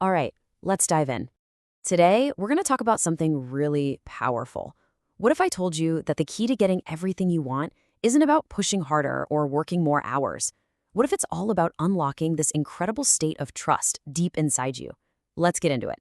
All right, let's dive in. Today, we're going to talk about something really powerful. What if I told you that the key to getting everything you want isn't about pushing harder or working more hours? What if it's all about unlocking this incredible state of trust deep inside you? Let's get into it.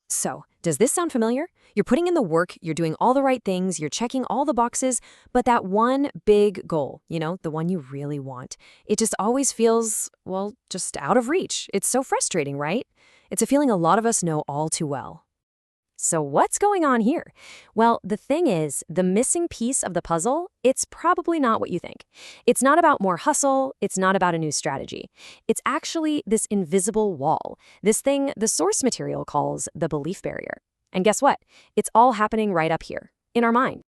So, does this sound familiar? You're putting in the work, you're doing all the right things, you're checking all the boxes, but that one big goal, the one you really want, it just always feels, well, just out of reach. It's so frustrating, right? It's a feeling a lot of us know all too well. So what's going on here? Well, the thing is, the missing piece of the puzzle, it's probably not what you think. It's not about more hustle, it's not about a new strategy. It's actually this invisible wall, this thing the source material calls the belief barrier. And guess what? It's all happening right up here, in our mind.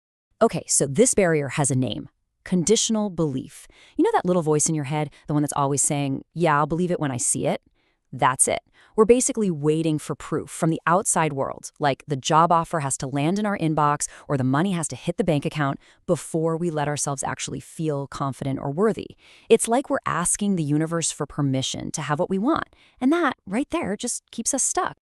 Okay, so this barrier has a name. Conditional belief. You know that little voice in your head, the one that's always saying, yeah, I'll believe it when I see it? That's it. We're basically waiting for proof from the outside world, like the job offer has to land in our inbox or the money has to hit the bank account before we let ourselves actually feel confident or worthy. It's like we're asking the universe for permission to have what we want, and that, right there, just keeps us stuck.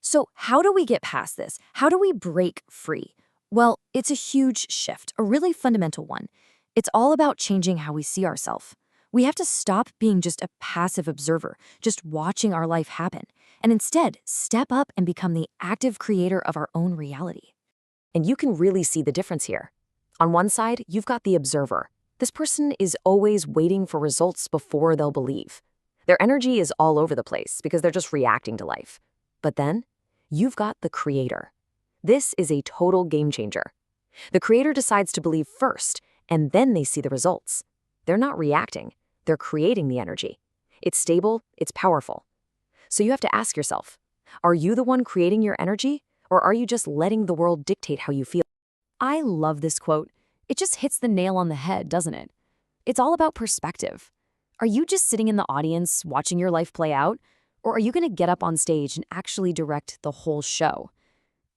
So how do we get past this? How do we break free? Well, it's a huge shift, a really fundamental one. It's all about changing how we see ourselves. We have to stop being just a passive observer, just watching our life happen, and instead step up and become the active creator of our own reality. And you can really see the difference here. On one side, you've got the observer. This person is always waiting for results before they'll believe. Their energy is all over the place because they're just reacting to life. But then, you've got the creator. This is a total game changer. The creator decides to believe first, and then they see the results. They're not reacting. They're creating the energy. It's stable, it's powerful. So you have to ask yourself, are you the one creating your energy, or are you just letting the world dictate how you feel? I love this quote. It just hits the nail on the head, doesn't it? It's all about perspective. Are you just sitting in the audience watching your life play out, or are you going to get up on stage and actually direct the whole show?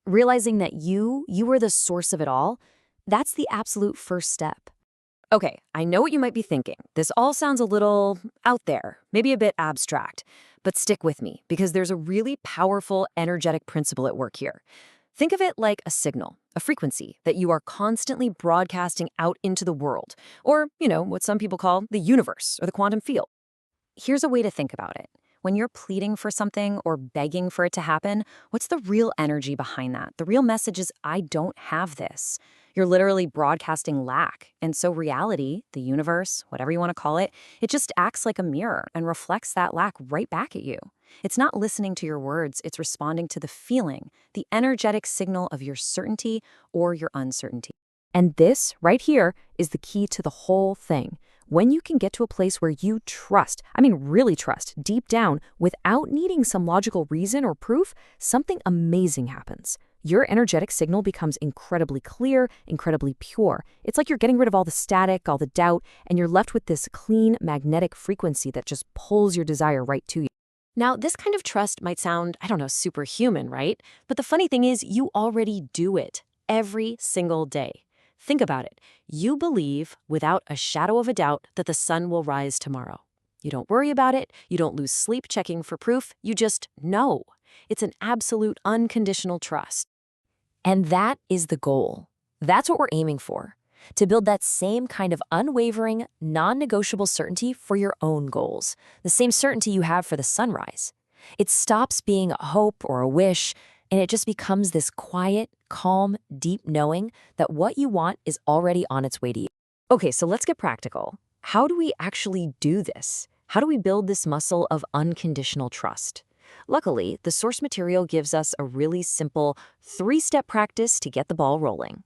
Realizing that you are the source of it all, that's the absolute first step. Okay, I know what you might be thinking. This all sounds a little out there, maybe a bit abstract, but stick with me because there's a really powerful energetic principle at work here. Think of it like a signal, a frequency that you are constantly broadcasting out into the world, or, what some people call the universe or the quantum field. Here's a way to think about it. When you're pleading for something or begging for it to happen, what's the real energy behind that? The real message is, I don't have this. You're literally broadcasting lack. And so reality, the universe, whatever you want to call it, it just acts like a mirror and reflects that lack right back at you. It's not listening to your words, it's responding to the feeling, the energetic signal of your certainty or your uncertainty. And this, right here, is the key to the whole thing. When you can get to a place where you trust, really trust, deep down, without needing some logical reason or proof, something amazing happens. Your energetic signal becomes incredibly clear, incredibly pure. It's like you're getting rid of all the static, all the doubt, and you're left with this clean, magnetic frequency that just pulls your desire right to you. Now, this kind of trust might sound, superhuman, right? But the funny thing is, you already do it every single day. Think about it. You believe, without a shadow of a doubt, that the sun will rise tomorrow. You don't worry about it. You don't lose sleep checking for proof. You just know. It's an absolute unconditional trust. And that is the goal. That's what we're aiming for. To build that same kind of unwavering, non-negotiable certainty for your own goals. The same certainty you have for the sunrise. It stops being a hope or a wish, and it just becomes this quiet, calm, deep knowing that what you want is already on its way to you. Okay, so let's get practical. How do we actually do this? How do we build this muscle of unconditional trust? Luckily, the source material gives us a really simple 3-step practice to get the ball rolling.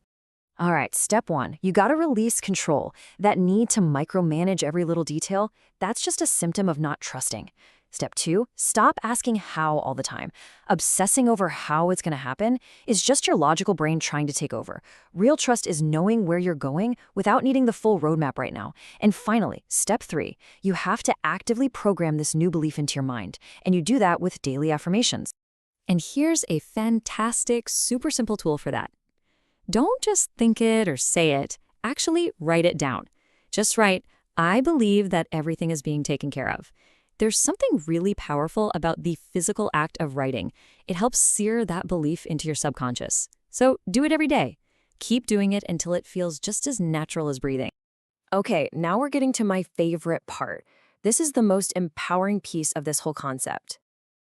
All right, step 1, you gotta release control. That need to micromanage every little detail, that's just a symptom of not trusting. Step 2, stop asking how all the time. Obsessing over how it's gonna happen is just your logical brain trying to take over. Real trust is knowing where you're going without needing the full roadmap right now. And finally, step 3, you have to actively program this new belief into your mind. And you do that with daily affirmations. And here's a fantastic, super simple tool for that. Don't just think it or say it, actually write it down. Just write, I believe that everything is being taken care of. There's something really powerful about the physical act of writing. It helps sear that belief into your subconscious. So do it every day. Keep doing it until it feels just as natural as breathing. Okay, now we're getting to my favorite part. This is the most empowering piece of this whole concept.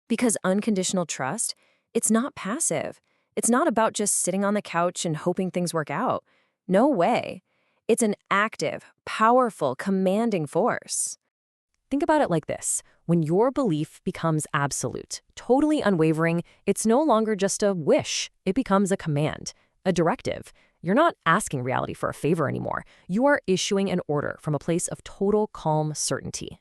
Because unconditional trust, it's not passive. It's not about just sitting on the couch and hoping things work out. No way. It's an active, powerful, commanding force. Think about it like this. When your belief becomes absolute, totally unwavering, it's no longer just a wish. It becomes a command, a directive. You're not asking reality for a favor anymore. You are issuing an order from a place of total calm certainty.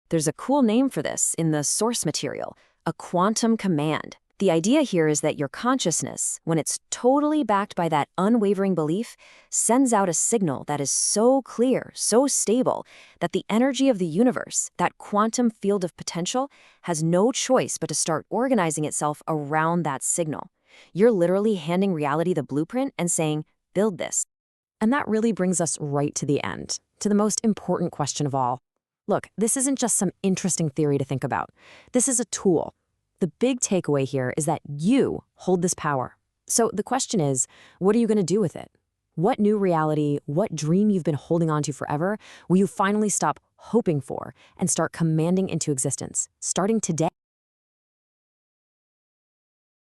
There's a cool name for this in the source material, a quantum command. The idea here is that your consciousness, when it's totally backed by that unwavering belief, sends out a signal that is so clear, so stable, that the energy of the universe, that quantum field of potential, has no choice but to start organizing itself around that signal. You're literally handing reality the blueprint and saying, build this. And that really brings us right to the end, to the most important question of all. Look, this isn't just some interesting theory to think about. This is a tool. The big takeaway here is that you hold this power. So the question is, what are you going to do with it? What new reality, what dream you've been holding on to forever, will you finally stop hoping for and start commanding into existence, starting today?